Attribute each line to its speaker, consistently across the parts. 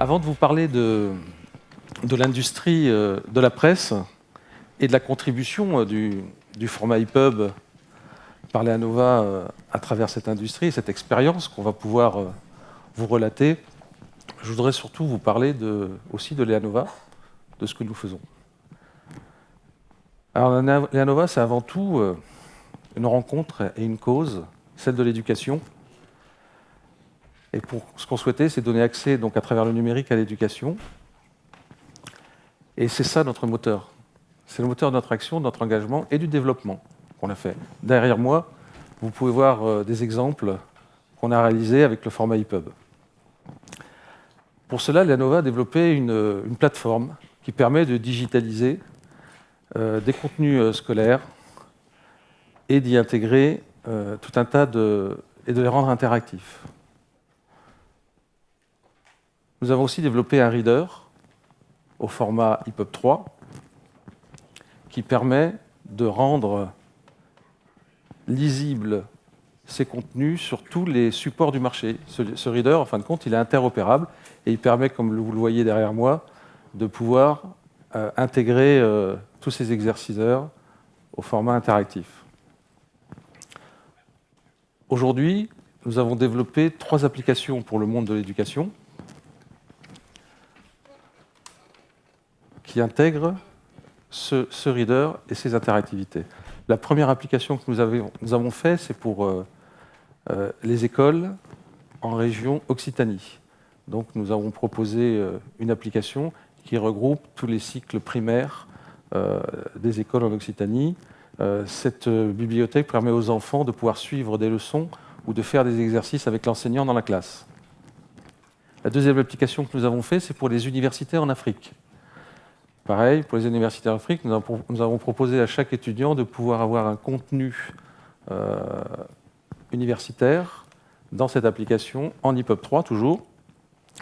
Speaker 1: Avant de vous parler de l'industrie de la presse et de la contribution du format EPUB par Leanova à travers cette industrie, cette expérience qu'on va pouvoir vous relater, je voudrais surtout vous parler aussi de Leanova, de ce que nous faisons. Alors, Leanova, c'est avant tout une rencontre et une cause, celle de l'éducation. Et ce qu'on souhaitait, c'est donner accès donc, à travers le numérique à l'éducation. Et c'est ça notre moteur. C'est le moteur de notre action, de notre engagement et du développement qu'on a fait. Derrière moi, vous pouvez voir des exemples qu'on a réalisés avec le format EPUB. Pour cela, Leanova a développé une plateforme qui permet de digitaliser des contenus scolaires et d'y intégrer tout un tas et de les rendre interactifs. Nous avons aussi développé un reader au format EPUB 3 qui permet de rendre lisibles ces contenus sur tous les supports du marché. Ce reader, en fin de compte, il est interopérable et il permet, comme vous le voyez derrière moi, de pouvoir intégrer tous ces exerciceurs au format interactif. Aujourd'hui, nous avons développé 3 applications pour le monde de l'éducation qui intègrent ce reader et ses interactivités. La première application que nous avons faite, c'est pour les écoles en région Occitanie. Donc nous avons proposé une application qui regroupe tous les cycles primaires des écoles en Occitanie. Cette bibliothèque permet aux enfants de pouvoir suivre des leçons ou de faire des exercices avec l'enseignant dans la classe. La deuxième application que nous avons faite, c'est pour les universités en Afrique. Pareil, pour les universités en Afrique, nous avons proposé à chaque étudiant de pouvoir avoir un contenu universitaire dans cette application, en EPUB 3 toujours,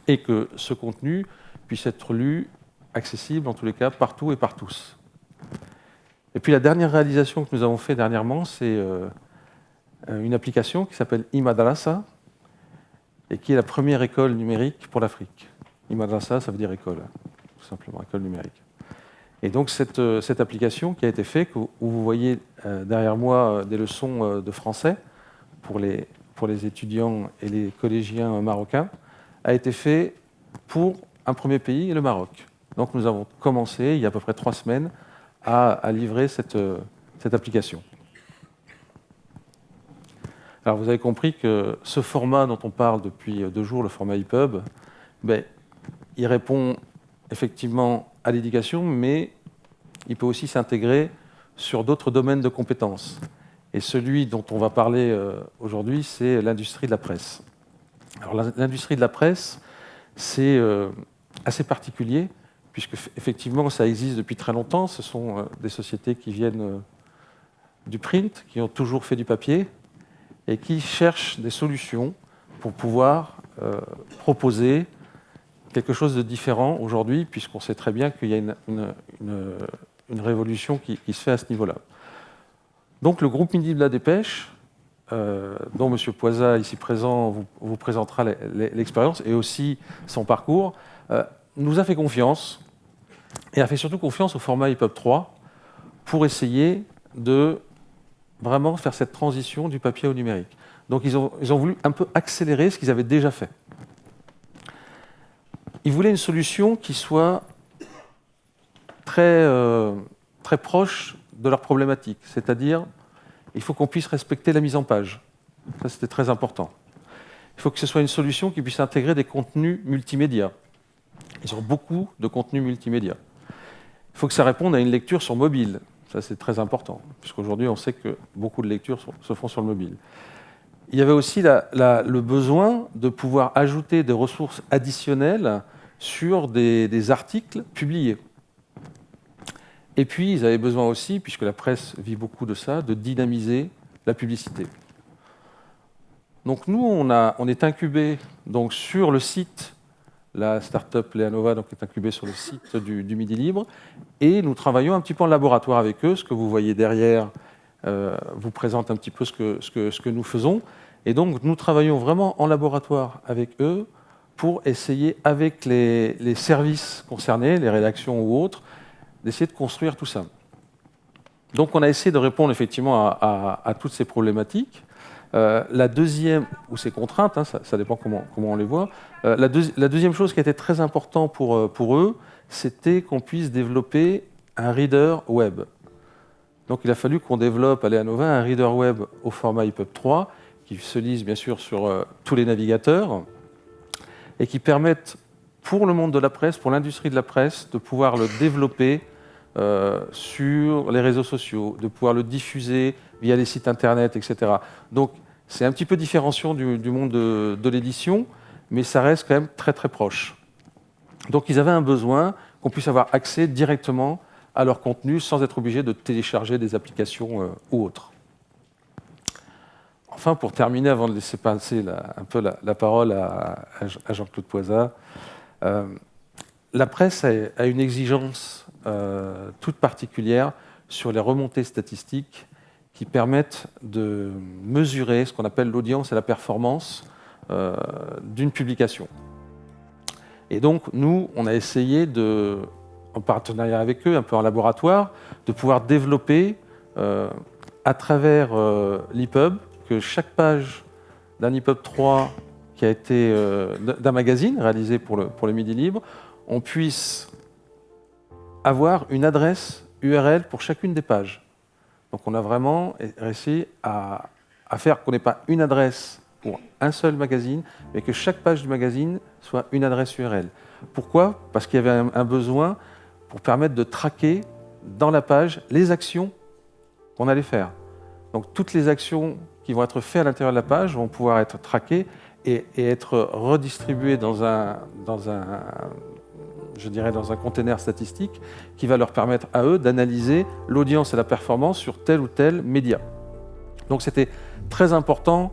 Speaker 1: et que ce contenu puisse être lu, accessible en tous les cas, partout et par tous. Et puis la dernière réalisation que nous avons faite dernièrement, c'est une application qui s'appelle iMadrasa, et qui est la première école numérique pour l'Afrique. iMadrasa, ça veut dire école, tout simplement, école numérique. Et donc cette application qui a été faite, où vous voyez derrière moi des leçons de français pour les étudiants et les collégiens marocains, a été faite pour un premier pays, le Maroc. Donc nous avons commencé, il y a à peu près 3 semaines, à livrer cette application. Alors vous avez compris que ce format dont on parle depuis 2 jours, le format EPUB, il répond effectivement à l'éducation, mais il peut aussi s'intégrer sur d'autres domaines de compétences. Et celui dont on va parler aujourd'hui, c'est l'industrie de la presse. Alors l'industrie de la presse, c'est assez particulier, puisque effectivement ça existe depuis très longtemps. Ce sont des sociétés qui viennent du print, qui ont toujours fait du papier, et qui cherchent des solutions pour pouvoir proposer quelque chose de différent aujourd'hui, puisqu'on sait très bien qu'il y a une révolution qui se fait à ce niveau-là. Donc le groupe Midi de la Dépêche, dont M. Poisa, ici présent, vous présentera l'expérience et aussi son parcours, nous a fait confiance, et a fait surtout confiance au format EPUB 3 pour essayer de vraiment faire cette transition du papier au numérique. Donc ils ont voulu un peu accélérer ce qu'ils avaient déjà fait. Ils voulaient une solution qui soit très proche de leur problématique, c'est-à-dire il faut qu'on puisse respecter la mise en page. Ça, c'était très important. Il faut que ce soit une solution qui puisse intégrer des contenus multimédia. Ils ont beaucoup de contenus multimédia. Il faut que ça réponde à une lecture sur mobile. Ça, c'est très important, puisqu'aujourd'hui, on sait que beaucoup de lectures se font sur le mobile. Il y avait aussi le besoin de pouvoir ajouter des ressources additionnelles sur des articles publiés. Et puis, ils avaient besoin aussi, puisque la presse vit beaucoup de ça, de dynamiser la publicité. Donc nous, on est incubé donc, sur le site, la start-up Leanova donc, est incubée sur le site du Midi Libre, et nous travaillons un petit peu en laboratoire avec eux. Ce que vous voyez derrière vous présente un petit peu ce que nous faisons. Et donc, nous travaillons vraiment en laboratoire avec eux pour essayer, avec les services concernés, les rédactions ou autres, d'essayer de construire tout ça. Donc on a essayé de répondre effectivement à toutes ces problématiques. La deuxième, ou ces contraintes, hein, ça dépend comment on les voit, la deuxième chose qui a été très importante pour eux, c'était qu'on puisse développer un reader web. Donc il a fallu qu'on développe à Leanova un reader web au format EPUB 3, qui se lise bien sûr sur tous les navigateurs, et qui permettent pour le monde de la presse, pour l'industrie de la presse, de pouvoir le développer sur les réseaux sociaux, de pouvoir le diffuser via les sites internet, etc. Donc c'est un petit peu différenciant du monde de l'édition, mais ça reste quand même très très proche. Donc ils avaient un besoin qu'on puisse avoir accès directement à leur contenu sans être obligé de télécharger des applications ou autres. Enfin, pour terminer, avant de laisser passer un peu la parole à Jean-Claude Poisat, la presse a une exigence toute particulière sur les remontées statistiques qui permettent de mesurer ce qu'on appelle l'audience et la performance d'une publication. Et donc, nous, on a essayé, en partenariat avec eux, un peu en laboratoire, de pouvoir développer à travers l'EPUB, que chaque page d'un EPUB 3 qui a été d'un magazine réalisé pour le Midi Libre, on puisse avoir une adresse URL pour chacune des pages. Donc on a vraiment réussi à faire qu'on n'ait pas une adresse pour un seul magazine, mais que chaque page du magazine soit une adresse URL. Pourquoi ? Parce qu'il y avait un besoin pour permettre de traquer dans la page les actions qu'on allait faire. Donc toutes les actions qui vont être faites à l'intérieur de la page vont pouvoir être traquées et être redistribuées dans un container statistique qui va leur permettre à eux d'analyser l'audience et la performance sur tel ou tel média. Donc c'était très important,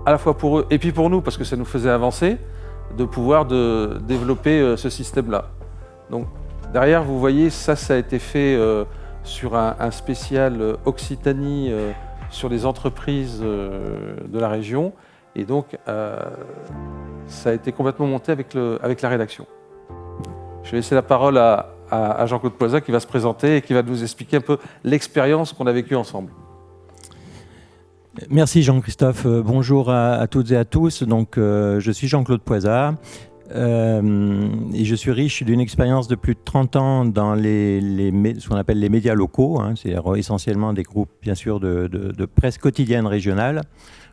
Speaker 1: à la fois pour eux et puis pour nous, parce que ça nous faisait avancer, de pouvoir développer ce système-là. Donc derrière, vous voyez, ça a été fait sur un spécial Occitanie sur les entreprises de la région. Et donc, ça a été complètement monté avec la rédaction. Je vais laisser la parole à Jean-Claude Poisat qui va se présenter et qui va nous expliquer un peu l'expérience qu'on a vécue ensemble.
Speaker 2: Merci Jean-Christophe. Bonjour à toutes et à tous. Donc, je suis Jean-Claude Poisat et je suis riche d'une expérience de plus de 30 ans dans ce qu'on appelle les médias locaux, hein, c'est-à-dire essentiellement des groupes bien sûr de presse quotidienne régionale,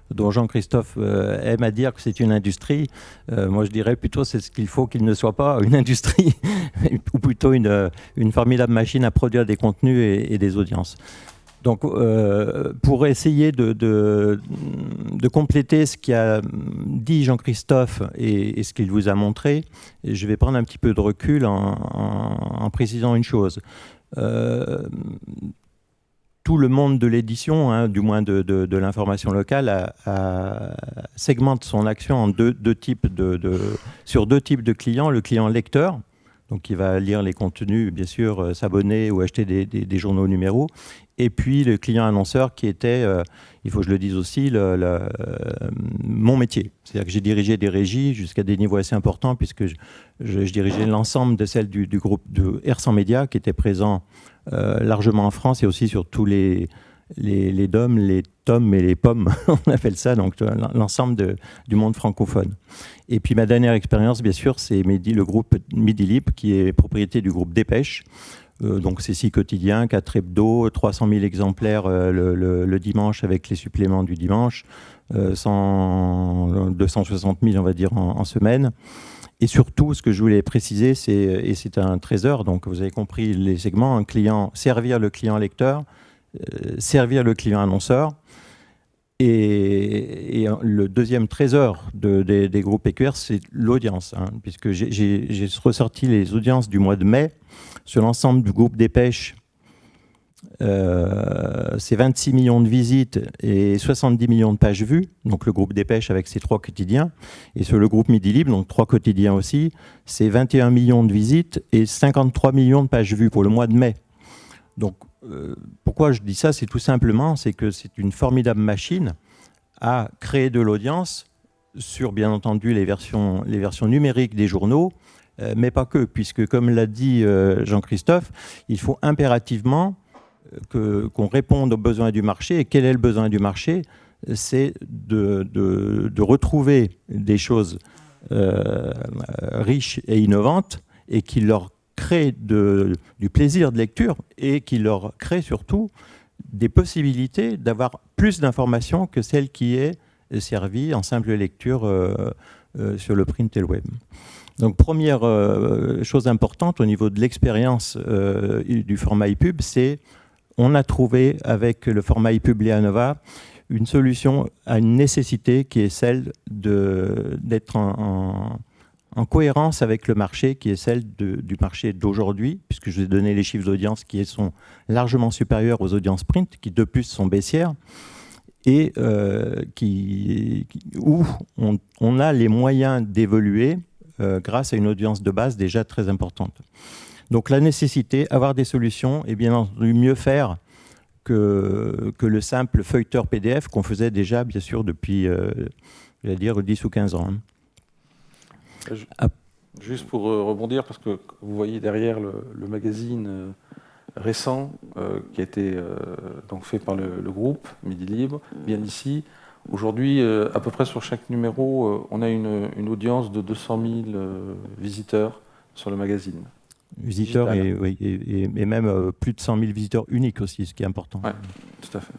Speaker 2: dont Jean-Christophe aime à dire que c'est une industrie. Moi, je dirais plutôt c'est ce qu'il faut qu'il ne soit pas une industrie, ou plutôt une formidable machine à produire des contenus et des audiences. Donc, pour essayer de compléter ce qu'a dit Jean-Christophe et ce qu'il vous a montré, je vais prendre un petit peu de recul en précisant une chose. Tout le monde de l'édition, hein, du moins de l'information locale, segmente son action en sur deux types de clients. Le client lecteur, donc qui va lire les contenus, bien sûr, s'abonner ou acheter des journaux numéros. Et puis le client annonceur qui était, il faut que je le dise aussi, mon métier. C'est-à-dire que j'ai dirigé des régies jusqu'à des niveaux assez importants puisque je dirigeais l'ensemble de celles du groupe de R100 Média qui était présent largement en France et aussi sur tous les DOM, les tomes et les pommes, on appelle ça, donc l'ensemble du monde francophone. Et puis ma dernière expérience, bien sûr, c'est le groupe Midi Libre qui est propriété du groupe Dépêche. Donc c'est 6 quotidiens, 4 hebdos, 300 000 exemplaires le dimanche avec les suppléments du dimanche, 260 000 on va dire en semaine. Et surtout, ce que je voulais préciser, et c'est un trésor, donc vous avez compris les segments, servir le client lecteur, servir le client annonceur. Et le deuxième trésor des groupes EQR, c'est l'audience, hein, puisque j'ai ressorti les audiences du mois de mai sur l'ensemble du groupe Dépêche. C'est 26 millions de visites et 70 millions de pages vues, donc le groupe Dépêche avec ses 3 quotidiens. Et sur le groupe Midi Libre, donc 3 quotidiens aussi, c'est 21 millions de visites et 53 millions de pages vues pour le mois de mai. Donc, pourquoi je dis ça ? C'est tout simplement, c'est que c'est une formidable machine à créer de l'audience sur, bien entendu, les versions numériques des journaux, mais pas que, puisque, comme l'a dit Jean-Christophe, il faut impérativement qu'on réponde aux besoins du marché. Et quel est le besoin du marché? C'est de retrouver des choses riches et innovantes et qui leur créent du plaisir de lecture et qui leur créent surtout des possibilités d'avoir plus d'informations que celle qui est servie en simple lecture sur le print et le web. Donc, première chose importante au niveau de l'expérience du format ePub, c'est on a trouvé avec le format ePub Leanova une solution à une nécessité qui est celle d'être en cohérence avec le marché, qui est celle du marché d'aujourd'hui, puisque je vous ai donné les chiffres d'audience qui sont largement supérieurs aux audiences print, qui de plus sont baissières, et où on a les moyens d'évoluer grâce à une audience de base déjà très importante. Donc la nécessité, avoir des solutions, et bien entendu mieux faire que le simple feuilleteur PDF qu'on faisait déjà, bien sûr, depuis, je vais dire, 10 ou 15 ans.
Speaker 1: Juste pour rebondir, parce que vous voyez derrière le magazine récent qui a été donc fait par le groupe Midi Libre, bien ici. Aujourd'hui, à peu près sur chaque numéro, on a une audience de 200 000 visiteurs sur le magazine.
Speaker 2: Visiteurs et même plus de 100 000 visiteurs uniques aussi, ce qui est important.
Speaker 1: Oui, tout à fait.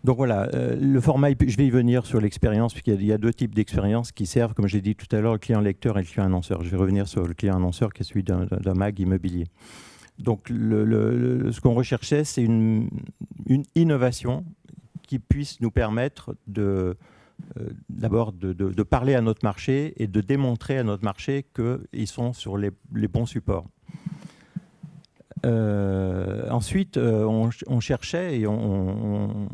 Speaker 2: Donc voilà, le format, je vais y venir sur l'expérience, puisqu'il y a deux types d'expériences qui servent, comme j'ai dit tout à l'heure, le client lecteur et le client annonceur. Je vais revenir sur le client annonceur qui est celui d'un mag immobilier. Donc ce qu'on recherchait, c'est une innovation qui puisse nous permettre d'abord de parler à notre marché et de démontrer à notre marché qu'ils sont sur les bons supports. Ensuite, on cherchait et on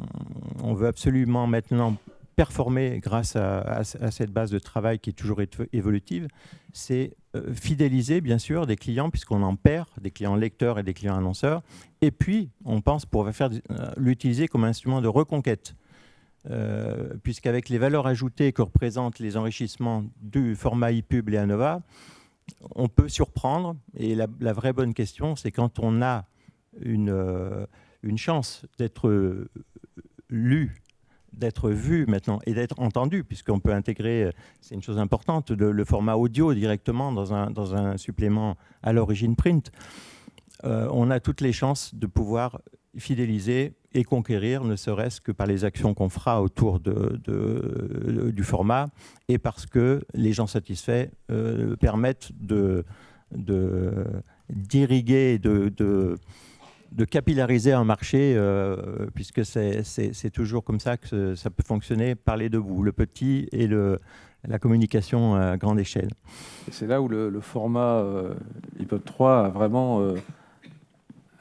Speaker 2: veut absolument maintenant performer grâce à cette base de travail qui est toujours évolutive, c'est fidéliser bien sûr des clients, puisqu'on en perd, des clients lecteurs et des clients annonceurs, et puis on pense pour faire l'utiliser comme instrument de reconquête. Puisqu'avec les valeurs ajoutées que représentent les enrichissements du format ePub Leanova, on peut surprendre. Et la vraie bonne question, c'est quand on a une chance d'être lu, d'être vu maintenant et d'être entendu, puisqu'on peut intégrer, c'est une chose importante, le format audio directement dans un supplément à l'origine print. On a toutes les chances de pouvoir fidéliser et conquérir, ne serait-ce que par les actions qu'on fera autour du format, et parce que les gens satisfaits permettent d'irriguer, de capillariser un marché, puisque c'est toujours comme ça que ça peut fonctionner par les deux bouts, le petit et la communication à grande échelle.
Speaker 1: Et c'est là où le format ePub 3 a vraiment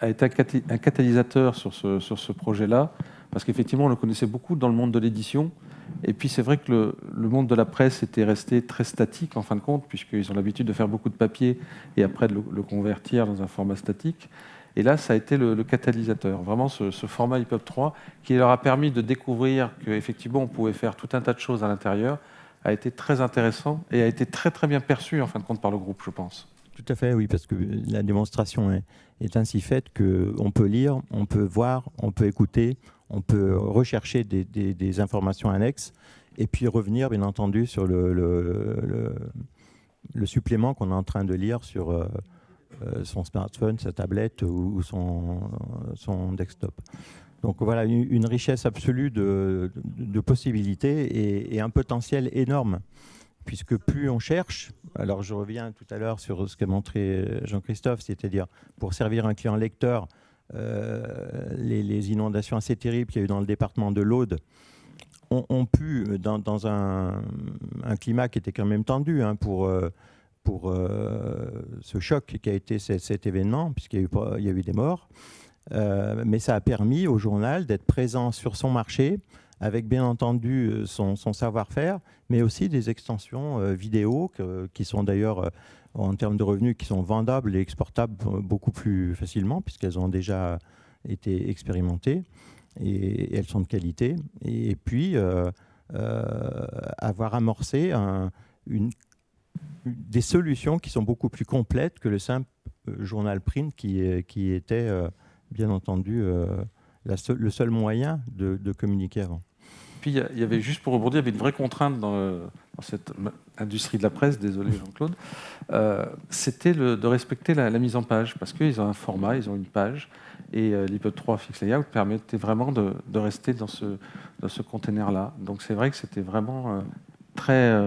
Speaker 1: été un catalyseur sur ce projet-là, parce qu'effectivement, on le connaissait beaucoup dans le monde de l'édition, et puis c'est vrai que le monde de la presse était resté très statique, en fin de compte, puisqu'ils ont l'habitude de faire beaucoup de papier, et après de le convertir dans un format statique. Et là, ça a été le catalyseur, vraiment ce format ePub 3, qui leur a permis de découvrir qu'effectivement, on pouvait faire tout un tas de choses à l'intérieur, a été très intéressant, et a été très très bien perçu, en fin de compte, par le groupe, je pense.
Speaker 2: Tout à fait, oui, parce que la démonstration est ainsi faite qu'on peut lire, on peut voir, on peut écouter, on peut rechercher des informations annexes et puis revenir, bien entendu, sur le supplément qu'on est en train de lire sur son smartphone, sa tablette ou son desktop. Donc voilà, une richesse absolue de possibilités et un potentiel énorme. Puisque plus on cherche, alors je reviens tout à l'heure sur ce qu'a montré Jean-Christophe, c'est-à-dire pour servir un client lecteur, les inondations assez terribles qu'il y a eu dans le département de l'Aude ont pu, dans un climat qui était quand même tendu pour ce choc qui a été cet événement, puisqu'il y a eu des morts, mais ça a permis au journal d'être présent sur son marché, avec bien entendu son savoir-faire, mais aussi des extensions vidéo qui sont d'ailleurs, en termes de revenus, qui sont vendables et exportables beaucoup plus facilement, puisqu'elles ont déjà été expérimentées et elles sont de qualité. Et puis, avoir amorcé des solutions qui sont beaucoup plus complètes que le simple journal print qui était, bien entendu, le seul moyen de communiquer avant.
Speaker 1: Puis il y avait, juste pour rebondir, il y avait une vraie contrainte dans cette industrie de la presse, désolé Jean-Claude, c'était de respecter la mise en page, parce qu'ils ont un format, ils ont une page, et l'IPEB 3 Fixed Layout permettait vraiment de rester dans ce container-là. Donc c'est vrai que c'était vraiment très...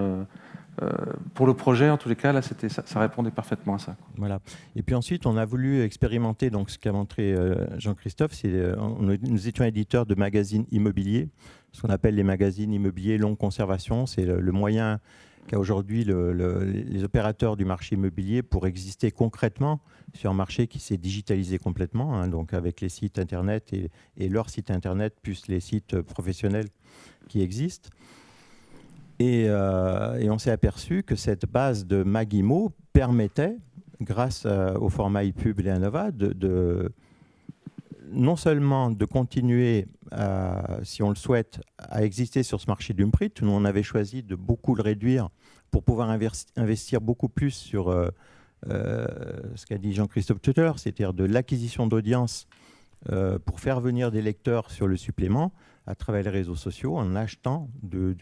Speaker 1: pour le projet, en tous les cas, là, ça répondait parfaitement à ça.
Speaker 2: Voilà. Et puis ensuite, on a voulu expérimenter, donc ce qu'a montré Jean-Christophe, nous étions éditeurs de magazines immobiliers, ce qu'on appelle les magazines immobiliers longue conservation. C'est le moyen qu'a aujourd'hui les opérateurs du marché immobilier pour exister concrètement sur un marché qui s'est digitalisé complètement, hein, donc avec les sites Internet et leurs sites Internet, plus les sites professionnels qui existent. Et on s'est aperçu que cette base de Magimo permettait, grâce au format ePub et Anova, non seulement de continuer, si on le souhaite, à exister sur ce marché du print. Nous, on avait choisi de beaucoup le réduire pour pouvoir investir beaucoup plus sur ce qu'a dit Jean-Christophe tout à l'heure, c'est-à-dire de l'acquisition d'audience pour faire venir des lecteurs sur le supplément à travers les réseaux sociaux en achetant de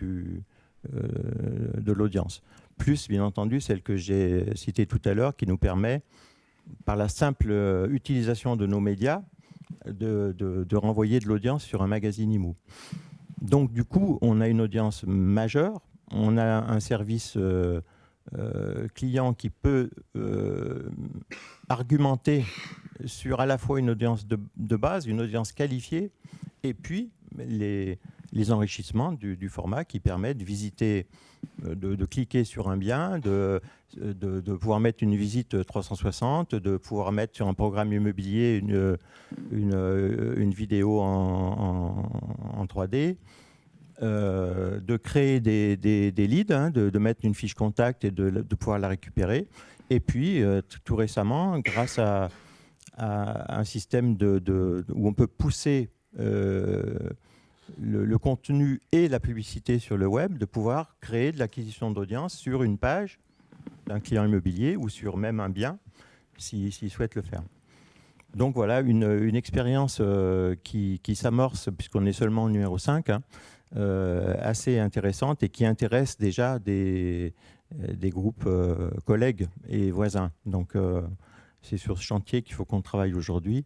Speaker 2: l'audience. Plus, bien entendu, celle que j'ai citée tout à l'heure, qui nous permet, par la simple utilisation de nos médias, de renvoyer de l'audience sur un magazine IMO. Donc, du coup, on a une audience majeure, on a un service client qui peut argumenter sur à la fois une audience de base, une audience qualifiée, et puis les enrichissements du format qui permettent de visiter, de cliquer sur un bien, de pouvoir mettre une visite 360, de pouvoir mettre sur un programme immobilier une vidéo en 3D, de créer des leads, hein, de mettre une fiche contact et de pouvoir la récupérer. Et puis, tout récemment, grâce à un système où on peut pousser le contenu et la publicité sur le web, de pouvoir créer de l'acquisition d'audience sur une page d'un client immobilier ou sur même un bien, s'il souhaite le faire. Donc voilà, une expérience qui s'amorce, puisqu'on est seulement au numéro 5, hein, assez intéressante et qui intéresse déjà des groupes collègues et voisins. Donc c'est sur ce chantier qu'il faut qu'on travaille aujourd'hui.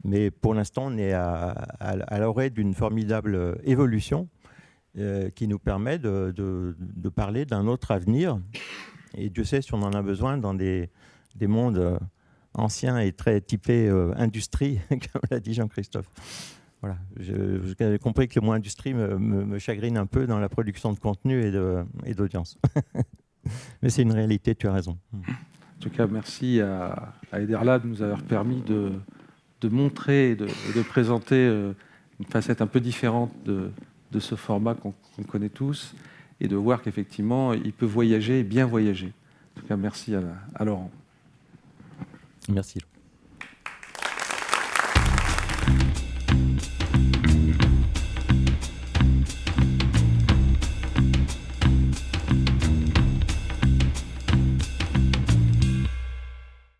Speaker 2: Mais pour l'instant, on est à l'orée d'une formidable évolution qui nous permet de parler d'un autre avenir. Et Dieu sait si on en a besoin dans des mondes anciens et très typés industrie, comme l'a dit Jean-Christophe. Voilà. J'ai compris que le mot industrie me chagrine un peu dans la production de contenu et d'audience. Mais c'est une réalité, tu as raison.
Speaker 1: En tout cas, merci à Ederla de nous avoir permis de montrer et de présenter une facette un peu différente de ce format qu'on connaît tous et de voir qu'effectivement, il peut voyager et bien voyager. En tout cas, merci à Laurent.
Speaker 2: Merci.